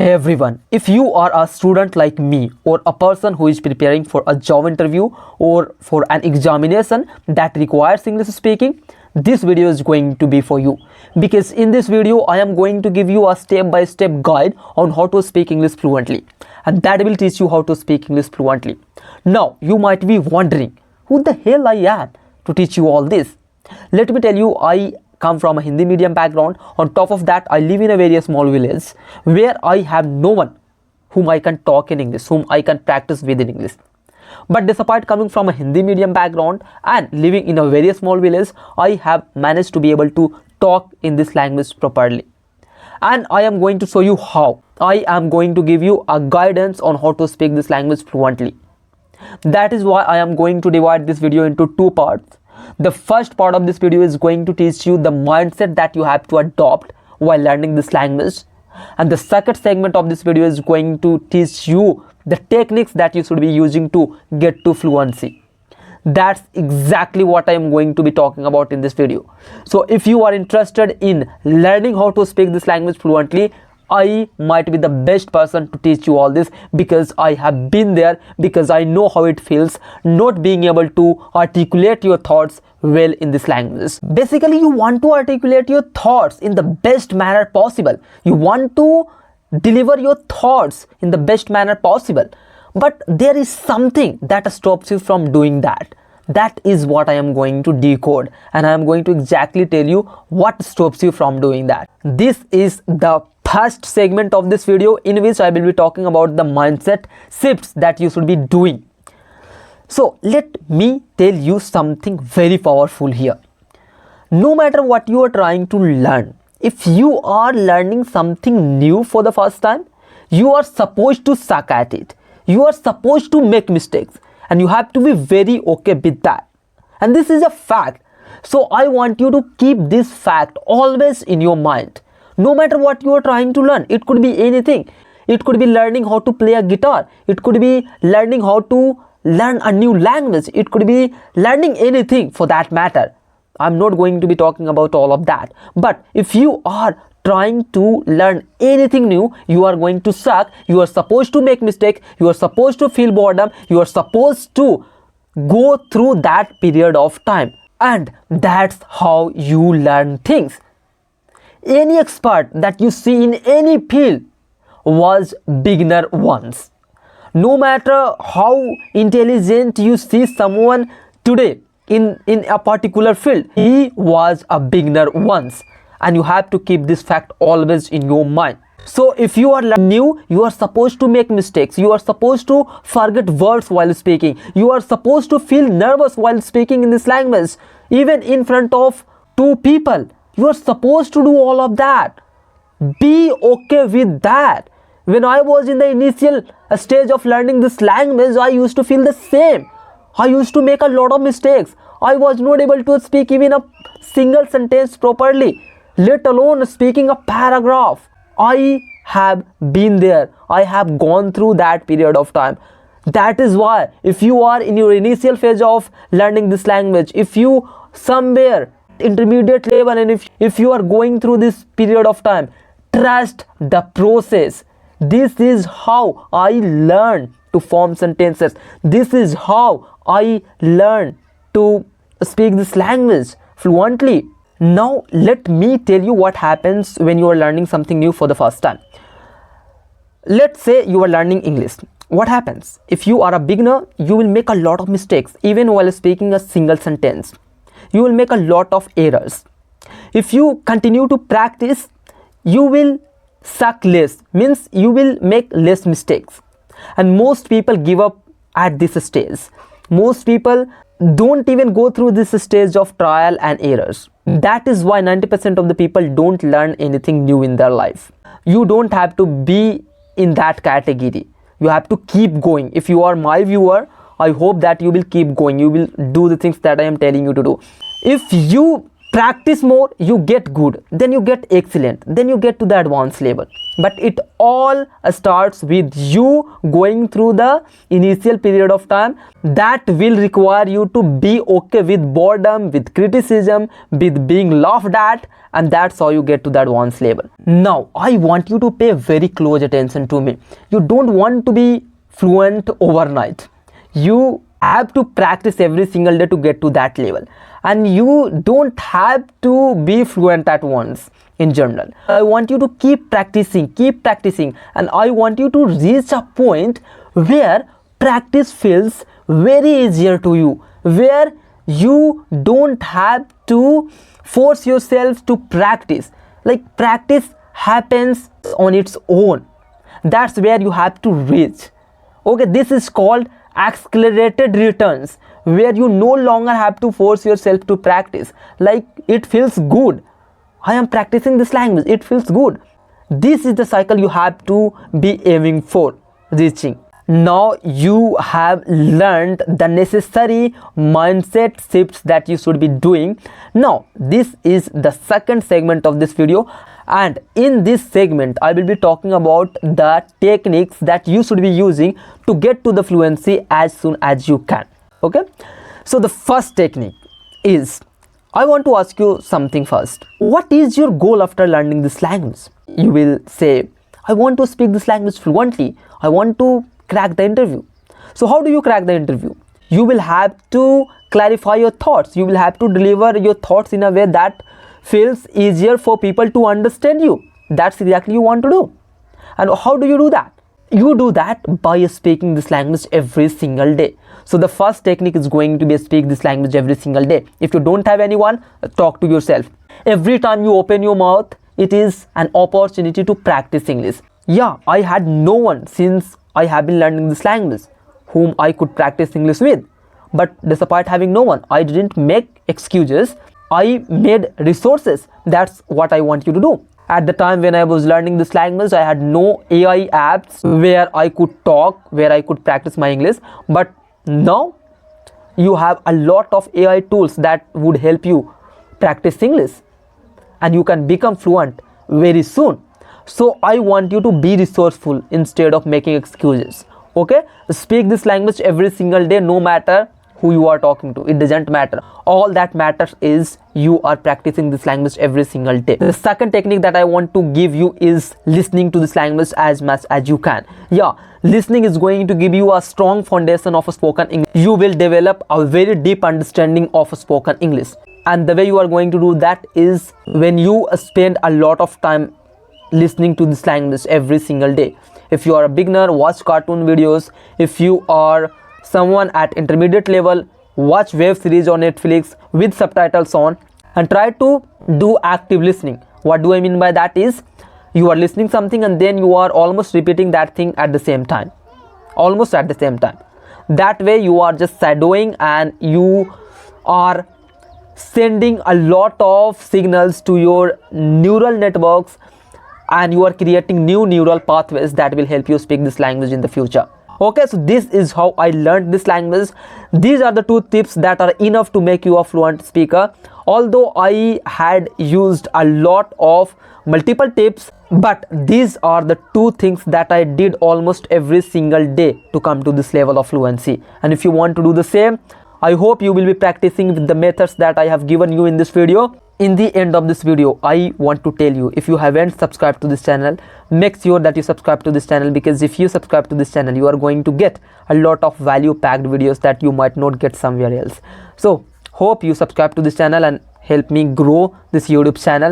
everyone. If you are a student like me or a person who is preparing for a job interview or for an examination that requires English speaking, this video is going to be for you, because in this video I am going to give you a step-by-step guide on how to speak English fluently, and that will teach you how to speak English fluently. Now you might be wondering who the hell I am to teach you all this. Let me tell you, I come from a Hindi medium background. On top of that, I live in a very small village where I have no one whom I can talk in English, whom I can practice with in English. But despite coming from a Hindi medium background and living in a very small village, I have managed to be able to talk in this language properly. And I am going to show you how. I am going to give you a guidance on how to speak this language fluently. That is why I am going to divide this video into two parts. The first part of this video is going to teach you the mindset that you have to adopt while learning this language, and the second segment of this video is going to teach you the techniques that you should be using to get to fluency. That's exactly what I am going to be talking about in this video. So if you are interested in learning how to speak this language fluently, I might be the best person to teach you all this, because I have been there, because I know how it feels not being able to articulate your thoughts well in this language. Basically, you want to articulate your thoughts in the best manner possible. You want to deliver your thoughts in the best manner possible. But there is something that stops you from doing that. That is what I am going to decode, and I am going to exactly tell you what stops you from doing that. This is the first segment of this video, in which I will be talking about the mindset shifts that you should be doing. So let me tell you something very powerful here. No matter what you are trying to learn, if you are learning something new for the first time, you are supposed to suck at it. You are supposed to make mistakes, and you have to be very okay with that. And this is a fact. So I want you to keep this fact always in your mind. No matter what you are trying to learn, it could be anything. It could be learning how to play a guitar. It could be learning how to learn a new language. It could be learning anything for that matter. I'm not going to be talking about all of that. But if you are trying to learn anything new, you are going to suck. You are supposed to make mistakes. You are supposed to feel boredom. You are supposed to go through that period of time. And that's how you learn things. Any expert that you see in any field was beginner once. No matter how intelligent you see someone today in a particular field, he was a beginner once. And you have to keep this fact always in your mind. So if you are new, you are supposed to make mistakes. You are supposed to forget words while speaking. You are supposed to feel nervous while speaking in this language, even in front of two people. You are supposed to do all of that. Be okay with that. When I was in the initial stage of learning this language, I used to feel the same. I used to make a lot of mistakes. I was not able to speak even a single sentence properly, let alone speaking a paragraph. I have been there. I have gone through that period of time. That is why, if you are in your initial phase of learning this language, if you somewhere intermediate level, and if you are going through this period of time, trust the process. This is how I learned to form sentences. This is how I learned to speak this language fluently. Now let me tell you what happens when you are learning something new for the first time. Let's say you are learning English. What happens? If you are a beginner, you will make a lot of mistakes even while speaking a single sentence. You will make a lot of errors. If you continue to practice, you will suck less, means you will make less mistakes. And most people give up at this stage. Most people don't even go through this stage of trial and errors. That is why 90% of the people don't learn anything new in their life. You don't have to be in that category. You have to keep going. If you are my viewer, I hope that you will keep going. You will do the things that I am telling you to do. If you practice more, you get good, then you get excellent, then you get to the advanced level. But it all starts with you going through the initial period of time that will require you to be okay with boredom, with criticism, with being laughed at, and that's how you get to the advanced level. Now I want you to pay very close attention to me. You don't want to be fluent overnight. You have to practice every single day to get to that level, and you don't have to be fluent at once. In general, I want you to keep practicing, and I want you to reach a point where practice feels very easier to you, where you don't have to force yourself to practice. Like, practice happens on its own. That's where you have to reach. Okay, this is called accelerated returns, where you no longer have to force yourself to practice. Like, it feels good. I am practicing this language, it feels good. This is the cycle you have to be aiming for reaching. Now you have learned the necessary mindset shifts that you should be doing. Now this is the second segment of this video, and in this segment I will be talking about the techniques that you should be using to get to the fluency as soon as you can. Okay, so the first technique is, I want to ask you something first. What is your goal after learning this language? You will say, I want to speak this language fluently. I want to crack the interview. So how do you crack the interview? You will have to clarify your thoughts. You will have to deliver your thoughts in a way that feels easier for people to understand you. That's exactly what you want to do. And how do you do that? You do that by speaking this language every single day. So the first technique is going to be speak this language every single day. If you don't have anyone, talk to yourself. Every time you open your mouth, it is an opportunity to practice English. Yeah, I had no one since I have been learning this language whom I could practice English with. But despite having no one, I didn't make excuses. I made resources. That's what I want you to do. At the time when I was learning this language, I had no AI apps where I could talk, where I could practice my English. But now you have a lot of AI tools that would help you practice English, and you can become fluent very soon. So I want you to be resourceful instead of making excuses. Okay, speak this language every single day, no matter who you are talking to. It doesn't matter. All that matters is you are practicing this language every single day. The second technique that I want to give you is listening to this language as much as you can. Yeah, listening is going to give you a strong foundation of a spoken English. You will develop a very deep understanding of a spoken English, and the way you are going to do that is when you spend a lot of time listening to this language every single day. If you are a beginner, watch cartoon videos. If you are someone at intermediate level, watch web series on Netflix with subtitles on, and try to do active listening. What do I mean by that is, you are listening something and then you are almost repeating that thing at the same time, almost at the same time. That way you are just shadowing, and you are sending a lot of signals to your neural networks, and you are creating new neural pathways that will help you speak this language in the future. Okay, so this is how I learned this language. These are the 2 tips that are enough to make you a fluent speaker. Although I had used a lot of multiple tips, but these are the 2 things that I did almost every single day to come to this level of fluency. And if you want to do the same, I hope you will be practicing with the methods that I have given you in this video. In the end of this video, I want to tell you, if you haven't subscribed to this channel, make sure that you subscribe to this channel, because if you subscribe to this channel, you are going to get a lot of value packed videos that you might not get somewhere else. So hope you subscribe to this channel and help me grow this YouTube channel.